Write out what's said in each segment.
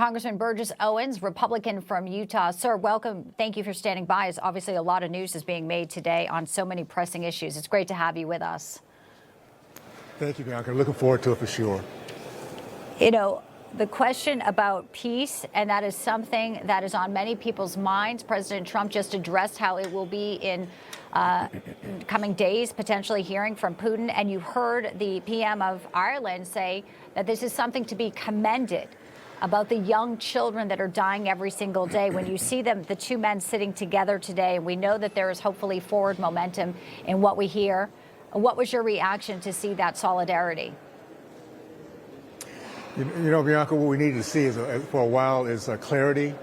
Congressman Burgess Owens, Republican from Utah. Sir, welcome. Thank you for standing by. As obviously a lot of news is being made today on so many pressing issues. It's great to have you with us. Thank you, Bianca. Looking forward to it for sure. You know, the question about peace, and that is something that is on many people's minds. President Trump just addressed how it will be in coming days, potentially hearing from Putin. And you heard the PM of Ireland say that this is something to be commended about the young children that are dying every single day. When you see them, the two men sitting together today, we know that there is hopefully forward momentum in what we hear. What was your reaction to see that solidarity? You know, Bianca, what we need to see is, for a while is clarity,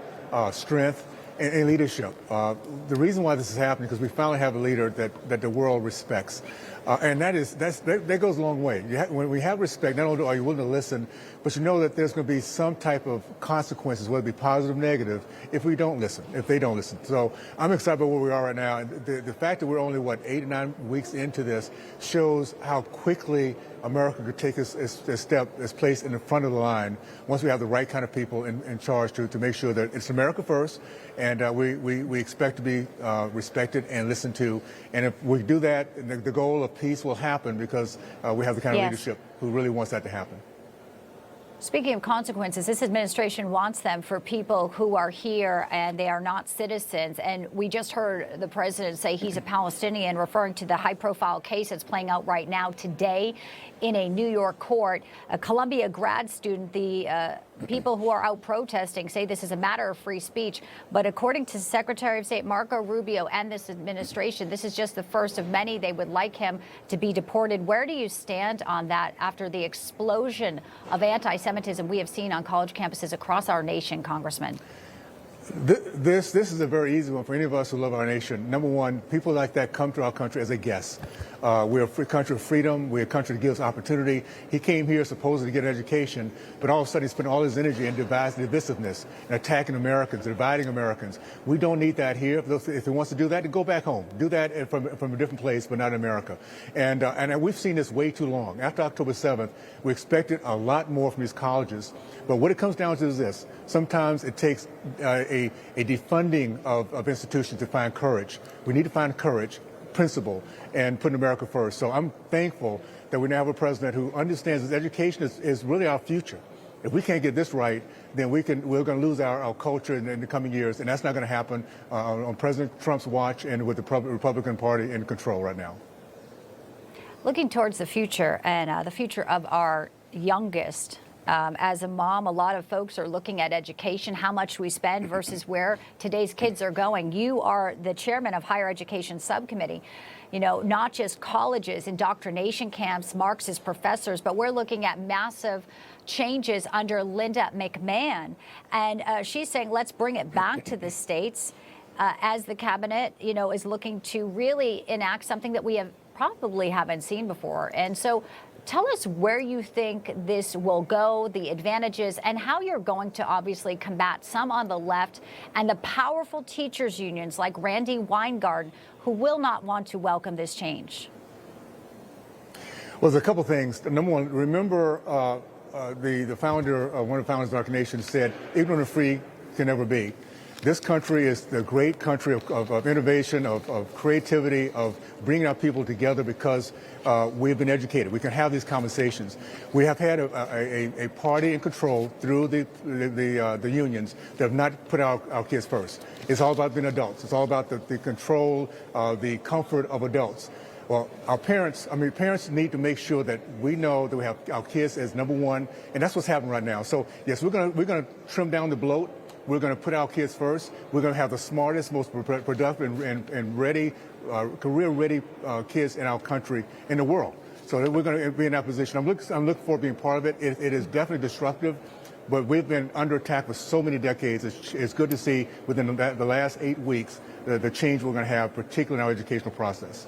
strength, and leadership. The reason why this is happening is because we finally have a leader that the world respects. And that goes a long way. When we have respect, not only are you willing to listen, but you know that there's going to be some type of consequences, whether it be positive or negative, if we don't listen, if they don't listen. So I'm excited about where we are right now. And the fact that we're only, 8 or 9 weeks into this shows how quickly America could take its place in the front of the line once we have the right kind of people in charge to make sure that it's America first, and we expect to be respected and listened to. And if we do that, the goal of peace will happen because we have the kind of leadership who really wants that to happen. Speaking of consequences, this administration wants them for people who are here and they are not citizens. And we just heard the president say he's a Palestinian, referring to the high-profile case that's playing out right now today in a New York court. A Columbia grad student, the people who are out protesting say this is a matter of free speech. But according to Secretary of State Marco Rubio and this administration, this is just the first of many. They would like him to be deported. Where do you stand on that after the explosion of anti-Semitism we have seen on college campuses across our nation, Congressman? This is a very easy one for any of us who love our nation. Number one, people like that come to our country as a guest. We're a free country of freedom. We're a country that gives opportunity. He came here supposedly to get an education, but all of a sudden he spent all his energy in divisiveness and attacking Americans, dividing Americans. We don't need that here. If he wants to do that, then go back home. Do that from a different place, but not in America. And we've seen this way too long. After October 7th, we expected a lot more from these colleges. But what it comes down to is this. Sometimes it takes a defunding of institutions to find courage. We need to find courage, principle, and put America first. So I'm thankful that we now have a president who understands that education is really our future. If we can't get this right, then we're going to lose our culture in the coming years, and that's not going to happen on President Trump's watch and with the Republican Party in control right now. Looking towards the future and the future of our youngest, as a mom, a lot of folks are looking at education, how much we spend versus where today's kids are going. You are the chairman of Higher Education Subcommittee. You know, not just colleges, indoctrination camps, Marxist professors, but we're looking at massive changes under Linda McMahon. And she's saying, let's bring it back to the states as the cabinet, you know, is looking to really enact something that we probably haven't seen before. And so tell us where you think this will go, the advantages, and how you're going to obviously combat some on the left and the powerful teachers unions like Randy Weingarten, who will not want to welcome this change. Well, there's a couple things. Number one, remember the founder, one of the founders of our nation said, ignorant or free can never be. This country is the great country of innovation, of creativity, of bringing our people together because we've been educated. We can have these conversations. We have had a party in control through the unions that have not put our kids first. It's all about being adults. It's all about the control, the comfort of adults. Well, parents need to make sure that we know that we have our kids as number one, and that's what's happening right now. So yes, we're gonna trim down the bloat. We're going to put our kids first. We're going to have the smartest, most productive and ready, career-ready kids in our country, in the world. So we're going to be in that position. I'm looking forward to being part of it. It is definitely disruptive, but we've been under attack for so many decades. It's good to see within the last 8 weeks the change we're going to have, particularly in our educational process.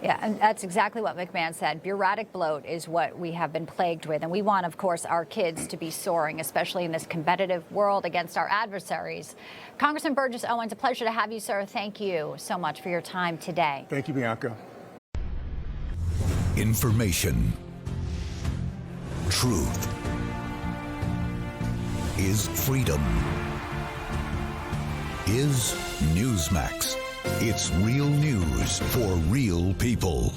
Yeah, and that's exactly what McMahon said. Bureaucratic bloat is what we have been plagued with. And we want, of course, our kids to be soaring, especially in this competitive world against our adversaries. Congressman Burgess Owens, a pleasure to have you, sir. Thank you so much for your time today. Thank you, Bianca. Information. Truth. is freedom. Is Newsmax. It's real news for real people.